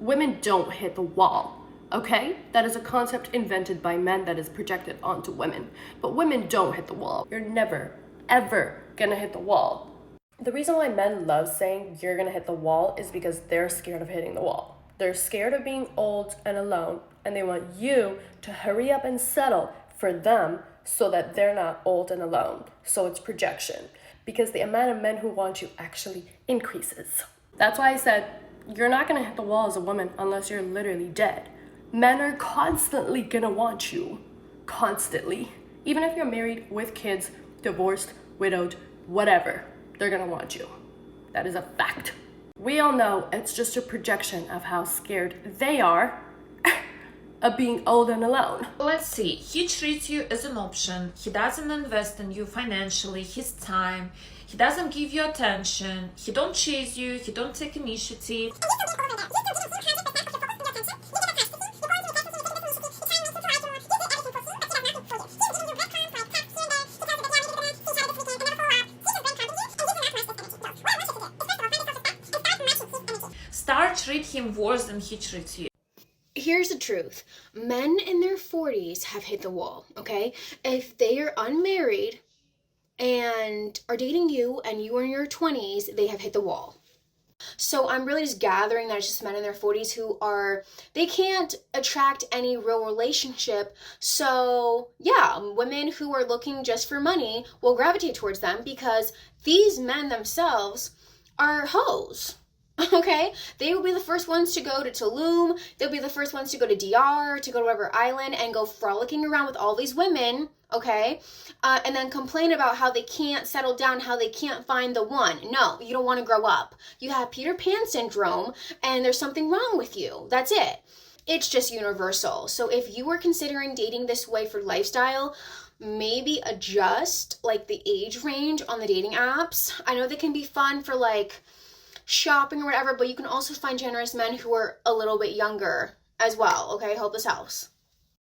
Women don't hit the wall, okay? That is a concept invented by men that is projected onto women. But women don't hit the wall. You're never, ever gonna hit the wall. The reason why men love saying you're gonna hit the wall is because they're scared of hitting the wall. They're scared of being old and alone, and they want you to hurry up and settle for them so that they're not old and alone. So it's projection, because the amount of men who want you actually increases. That's why I said, you're not gonna hit the wall as a woman unless you're literally dead. Men are constantly gonna want you. Constantly. Even if you're married with kids, divorced, widowed, whatever, they're gonna want you. That is a fact. We all know it's just a projection of how scared they are of being old and alone. Let's see, he treats you as an option. He doesn't invest in you financially, his time. He doesn't give you attention. He don't chase you. He don't take initiative. Start treat him worse than he treats you. Here's the truth. Men in their 40s have hit the wall, okay? If they are unmarried and are dating you and you are in your 20s, they have hit the wall. So I'm really just gathering that it's just men in their 40s who they can't attract any real relationship. So yeah, women who are looking just for money will gravitate towards them because these men themselves are hoes. Okay, they will be the first ones to go to Tulum. They'll be the first ones to go to DR, to go to whatever island and go frolicking around with all these women, okay? And then complain about how they can't settle down, how they can't find the one. No, you don't want to grow up. You have Peter Pan syndrome and there's something wrong with you. That's it. It's just universal. So if you were considering dating this way for lifestyle, maybe adjust like the age range on the dating apps. I know they can be fun for like shopping or whatever, but you can also find generous men who are a little bit younger as well, okay? Hope this helps.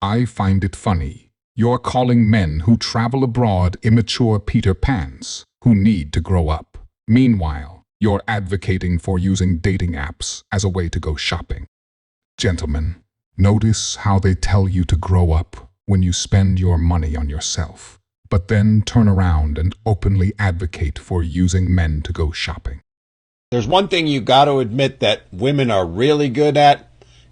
I find it funny. You're calling men who travel abroad immature Peter Pans who need to grow up. Meanwhile, you're advocating for using dating apps as a way to go shopping. Gentlemen, notice how they tell you to grow up when you spend your money on yourself, but then turn around and openly advocate for using men to go shopping. There's one thing you got to admit that women are really good at.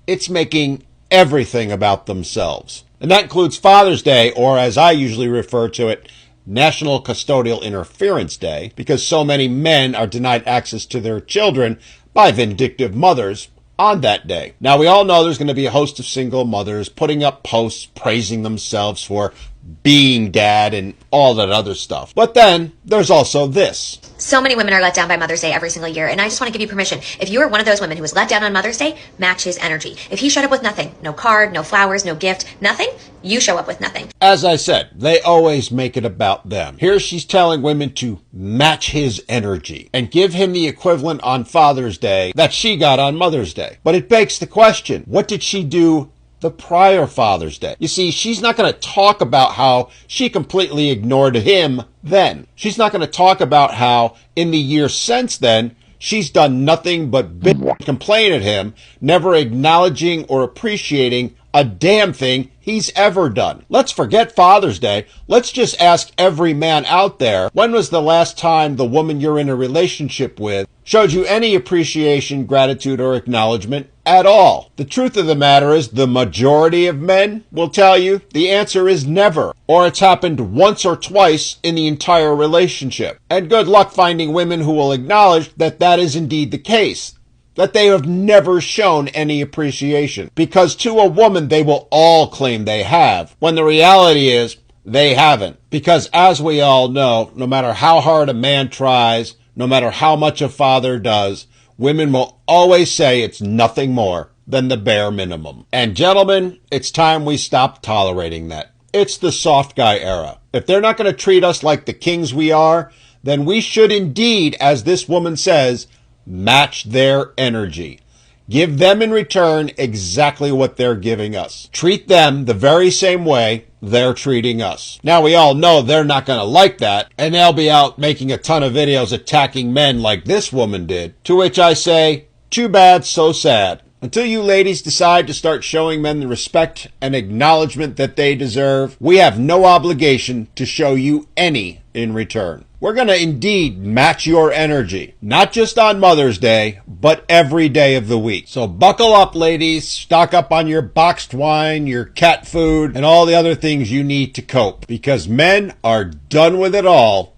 It's making everything about themselves. And that includes Father's Day, or as I usually refer to it, National Custodial Interference Day, because so many men are denied access to their children by vindictive mothers on that day. Now, we all know there's going to be a host of single mothers putting up posts praising themselves for being dad and all that other stuff. But then there's also this. So many women are let down by Mother's Day every single year, and I just want to give you permission. If you are one of those women who was let down on Mother's Day, match his energy. If he showed up with nothing, no card, no flowers, no gift, nothing, you show up with nothing. As I said, they always make it about them. Here she's telling women to match his energy and give him the equivalent on Father's Day that she got on Mother's Day. But it begs the question, what did she do the prior Father's Day? You see, she's not going to talk about how she completely ignored him then. She's not going to talk about how in the years since then, she's done nothing but bitch and complain at him, never acknowledging or appreciating a damn thing he's ever done. Let's forget Father's Day. Let's just ask every man out there, when was the last time the woman you're in a relationship with showed you any appreciation, gratitude, or acknowledgement at all? The truth of the matter is the majority of men will tell you the answer is never, or it's happened once or twice in the entire relationship. And good luck finding women who will acknowledge that that is indeed the case, that they have never shown any appreciation. Because to a woman, they will all claim they have, when the reality is they haven't. Because as we all know, no matter how hard a man tries, no matter how much a father does, women will always say it's nothing more than the bare minimum. And gentlemen, it's time we stop tolerating that. It's the soft guy era. If they're not going to treat us like the kings we are, then we should indeed, as this woman says, match their energy. Give them in return exactly what they're giving us. Treat them the very same way they're treating us. Now, we all know they're not going to like that, and they'll be out making a ton of videos attacking men like this woman did, to which I say, too bad, so sad. Until you ladies decide to start showing men the respect and acknowledgement that they deserve, we have no obligation to show you any in return. We're going to indeed match your energy, not just on Mother's Day, but every day of the week. So buckle up, ladies. Stock up on your boxed wine, your cat food, and all the other things you need to cope, because men are done with it all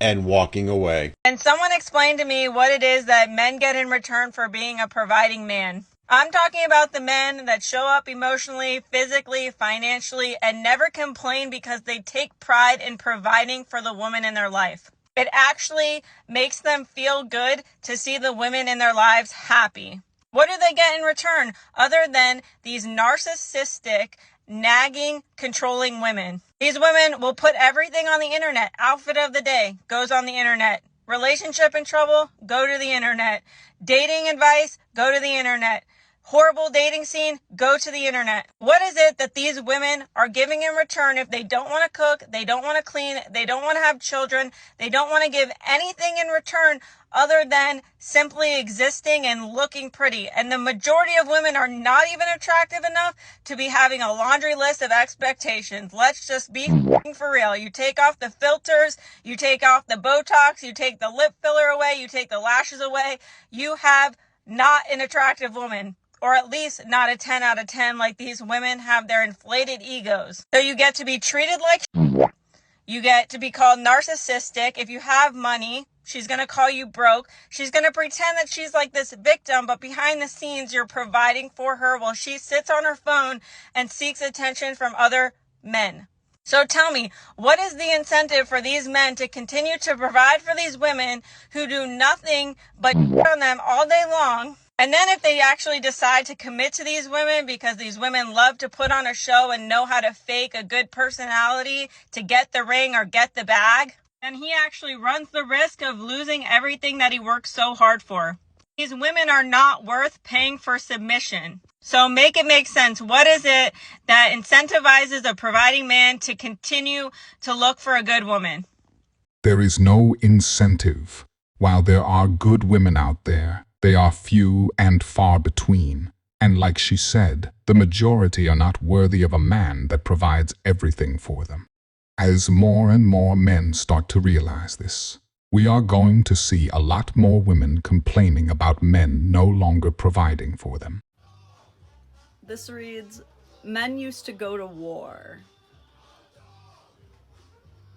and walking away. And someone explain to me what it is that men get in return for being a providing man. I'm talking about the men that show up emotionally, physically, financially, and never complain because they take pride in providing for the woman in their life. It actually makes them feel good to see the women in their lives happy. What do they get in return other than these narcissistic, nagging, controlling women? These women will put everything on the internet. Outfit of the day goes on the internet. Relationship in trouble, go to the internet. Dating advice, go to the internet. Horrible dating scene, go to the internet. What is it that these women are giving in return if they don't want to cook, they don't want to clean, they don't want to have children, they don't want to give anything in return other than simply existing and looking pretty? And the majority of women are not even attractive enough to be having a laundry list of expectations. Let's just be for real. You take off the filters, you take off the Botox, you take the lip filler away, you take the lashes away. You have not an attractive woman. Or at least not a 10 out of 10 like these women have their inflated egos. So you get to be treated like you get to be called narcissistic. If you have money, she's going to call you broke. She's going to pretend that she's like this victim, but behind the scenes, you're providing for her while she sits on her phone and seeks attention from other men. So tell me, what is the incentive for these men to continue to provide for these women who do nothing but on them all day long? And then if they actually decide to commit to these women because these women love to put on a show and know how to fake a good personality to get the ring or get the bag, then he actually runs the risk of losing everything that he worked so hard for. These women are not worth paying for submission. So make it make sense. What is it that incentivizes a providing man to continue to look for a good woman? There is no incentive. While there are good women out there, they are few and far between. And like she said, the majority are not worthy of a man that provides everything for them. As more and more men start to realize this, we are going to see a lot more women complaining about men no longer providing for them. This reads, men used to go to war.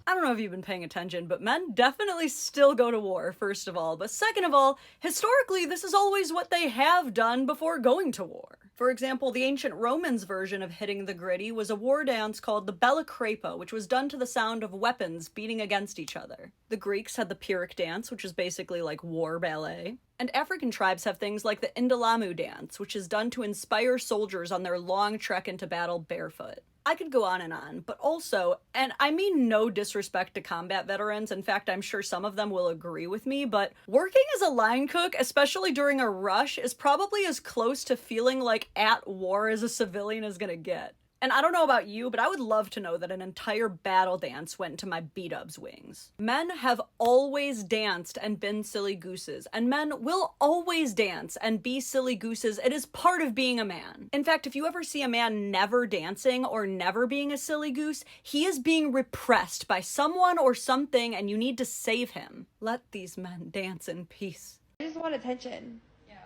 I don't know if you've been paying attention, but men definitely still go to war, first of all. But second of all, historically, this is always what they have done before going to war. For example, the ancient Romans' version of hitting the gritty was a war dance called the Bella Crepa, which was done to the sound of weapons beating against each other. The Greeks had the Pyrrhic dance, which is basically like war ballet. And African tribes have things like the Indalamu dance, which is done to inspire soldiers on their long trek into battle barefoot. I could go on, but also, and I mean no disrespect to combat veterans, in fact I'm sure some of them will agree with me, but working as a line cook, especially during a rush, is probably as close to feeling like at war as a civilian is gonna get. And I don't know about you, but I would love to know that an entire battle dance went to my B-dubs wings. Men have always danced and been silly gooses, and men will always dance and be silly gooses. It is part of being a man. In fact, if you ever see a man never dancing or never being a silly goose, he is being repressed by someone or something, and you need to save him. Let these men dance in peace. I just want attention. Yeah.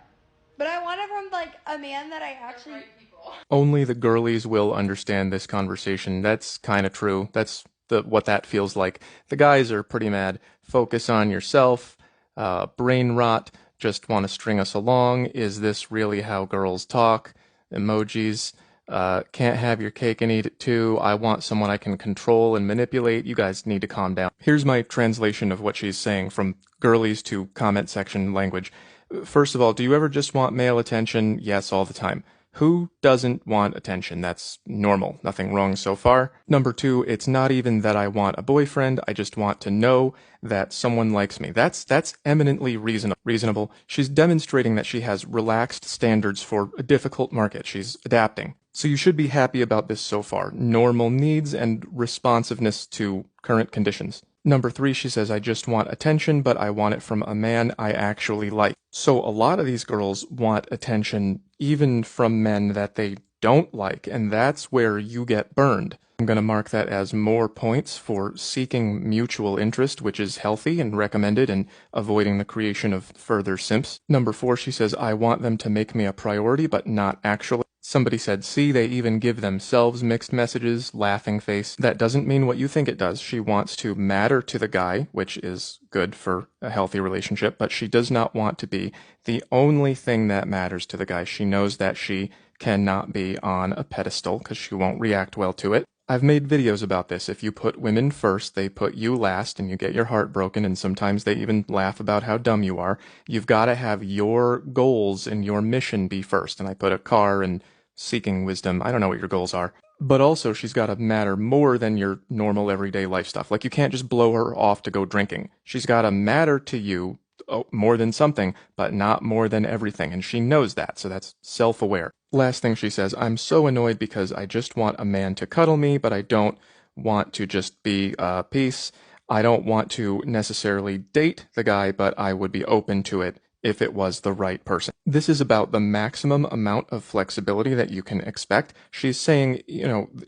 But I want it from, like, a man that I actually... Only the girlies will understand this conversation. That's kind of true. That's what that feels like. The guys are pretty mad. Focus on yourself. Brain rot. Just want to string us along. Is this really how girls talk? Emojis. Can't have your cake and eat it too. I want someone I can control and manipulate. You guys need to calm down. Here's my translation of what she's saying from girlies to comment section language. First of all, do you ever just want male attention? Yes, all the time. Who doesn't want attention? That's normal. Nothing wrong so far. Number two, it's not even that I want a boyfriend. I just want to know that someone likes me. That's eminently reasonable. She's demonstrating that she has relaxed standards for a difficult market. She's adapting. So you should be happy about this so far. Normal needs and responsiveness to current conditions. Number 3, she says, I just want attention, but I want it from a man I actually like. So a lot of these girls want attention even from men that they don't like, and that's where you get burned. I'm going to mark that as more points for seeking mutual interest, which is healthy and recommended, and avoiding the creation of further simps. Number 4, she says, I want them to make me a priority, but not actually. Somebody said, see, they even give themselves mixed messages, laughing face. That doesn't mean what you think it does. She wants to matter to the guy, which is good for a healthy relationship, but she does not want to be the only thing that matters to the guy. She knows that she cannot be on a pedestal because she won't react well to it. I've made videos about this. If you put women first, they put you last, and you get your heart broken, and sometimes they even laugh about how dumb you are. You've got to have your goals and your mission be first, and I put a car and seeking wisdom. I don't know what your goals are. But also, she's got to matter more than your normal everyday life stuff. Like, you can't just blow her off to go drinking. She's got to matter to you more than something, but not more than everything, and she knows that, so that's self-aware. Last thing she says, I'm so annoyed because I just want a man to cuddle me, but I don't want to just be peace. I don't want to necessarily date the guy, but I would be open to it if it was the right person. This is about the maximum amount of flexibility that you can expect. She's saying,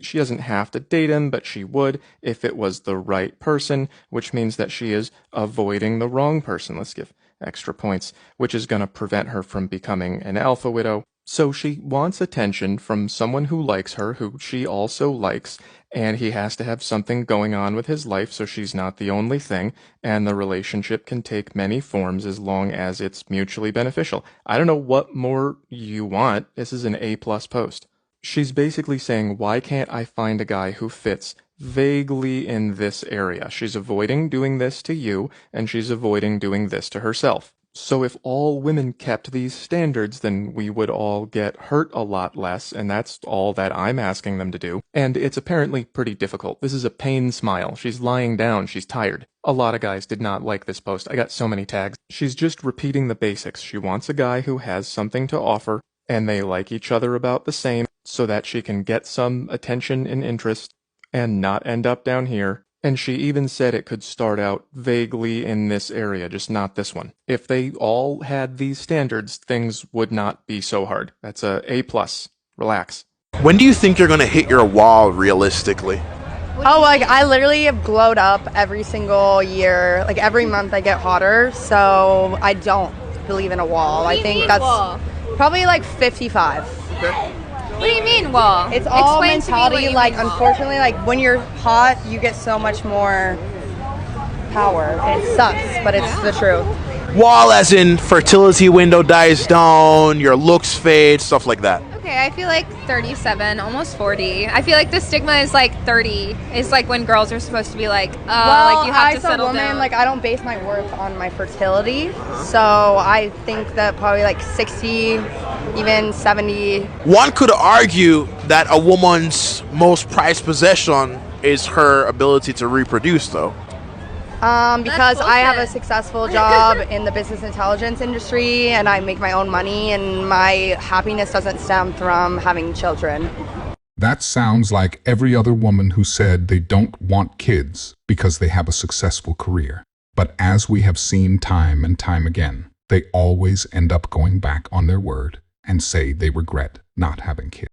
she doesn't have to date him, but she would if it was the right person, which means that she is avoiding the wrong person. Let's give extra points, which is going to prevent her from becoming an alpha widow. So she wants attention from someone who likes her, who she also likes, and he has to have something going on with his life so she's not the only thing, and the relationship can take many forms as long as it's mutually beneficial. I don't know what more you want. This is an A+ post. She's basically saying, why can't I find a guy who fits vaguely in this area? She's avoiding doing this to you, and she's avoiding doing this to herself. So if all women kept these standards, then we would all get hurt a lot less, and that's all that I'm asking them to do. And it's apparently pretty difficult. This is a pain smile. She's lying down. She's tired. A lot of guys did not like this post. I got so many tags. She's just repeating the basics. She wants a guy who has something to offer, and they like each other about the same, so that she can get some attention and interest and not end up down here. And she even said it could start out vaguely in this area, just not this one. If they all had these standards, things would not be so hard. That's a A+. Relax. When do you think you're going to hit your wall realistically? Oh, I literally have glowed up every single year. Like every month I get hotter, so I don't believe in a wall. I think that's probably like 55. Okay. What do you mean wall? It's all Explain mentality. Like, unfortunately, like when you're hot, you get so much more power. It sucks, but it's the truth. Wall as in fertility window dies down, your looks fade, stuff like that. Okay, I feel like 37, almost 40. I feel like the stigma is like 30. It's like when girls are supposed to be like, like you have to settle down. Like I don't base my worth on my fertility, so I think that probably like 60, even 70. One could argue that a woman's most prized possession is her ability to reproduce, though. Because I have a successful job in the business intelligence industry, and I make my own money, and my happiness doesn't stem from having children. That sounds like every other woman who said they don't want kids because they have a successful career. But as we have seen time and time again, they always end up going back on their word and say they regret not having kids.